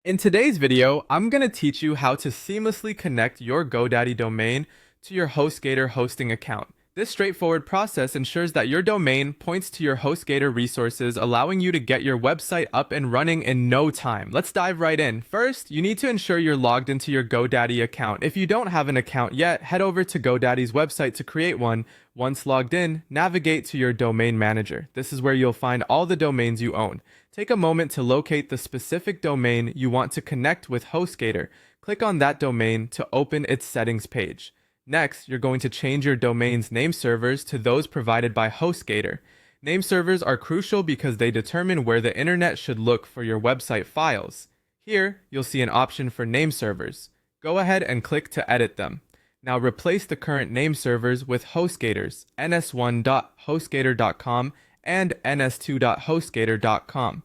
In today's video, I'm going to teach you how to seamlessly connect your GoDaddy domain to your HostGator hosting account. This straightforward process ensures that your domain points to your HostGator resources, allowing you to get your website up and running in no time. Let's dive right in. First, you need to ensure you're logged into your GoDaddy account. If you don't have an account yet, head over to GoDaddy's website to create one. Once logged in, navigate to your domain manager. This is where you'll find all the domains you own. Take a moment to locate the specific domain you want to connect with HostGator. Click on that domain to open its settings page. Next, you're going to change your domain's name servers to those provided by HostGator. Name servers are crucial because they determine where the internet should look for your website files. Here, you'll see an option for name servers. Go ahead and click to edit them. Now replace the current name servers with HostGator's ns1.hostgator.com and ns2.hostgator.com.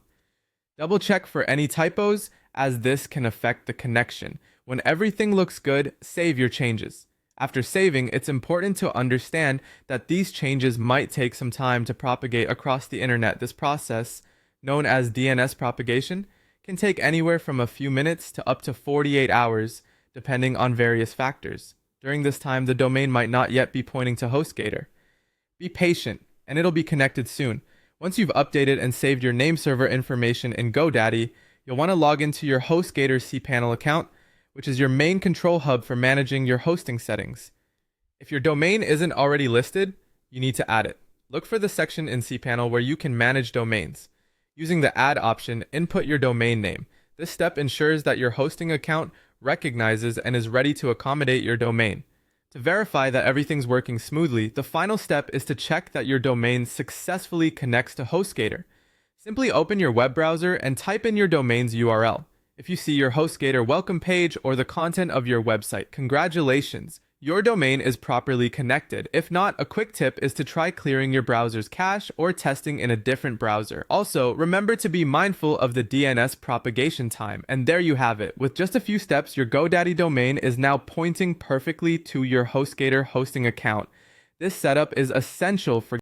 Double check for any typos, as this can affect the connection. When everything looks good, save your changes. After saving, it's important to understand that these changes might take some time to propagate across the internet. This process, known as DNS propagation, can take anywhere from a few minutes to up to 48 hours, depending on various factors. During this time, the domain might not yet be pointing to HostGator. Be patient, and it'll be connected soon. Once you've updated and saved your name server information in GoDaddy, you'll want to log into your HostGator cPanel account, which is your main control hub for managing your hosting settings. If your domain isn't already listed, you need to add it. Look for the section in cPanel where you can manage domains. Using the Add option, input your domain name. This step ensures that your hosting account recognizes and is ready to accommodate your domain. To verify that everything's working smoothly, the final step is to check that your domain successfully connects to HostGator. Simply open your web browser and type in your domain's URL. If you see your HostGator welcome page or the content of your website, congratulations! Your domain is properly connected. If not, a quick tip is to try clearing your browser's cache or testing in a different browser. Also, remember to be mindful of the DNS propagation time. And there you have it. With just a few steps, your GoDaddy domain is now pointing perfectly to your HostGator hosting account. This setup is essential for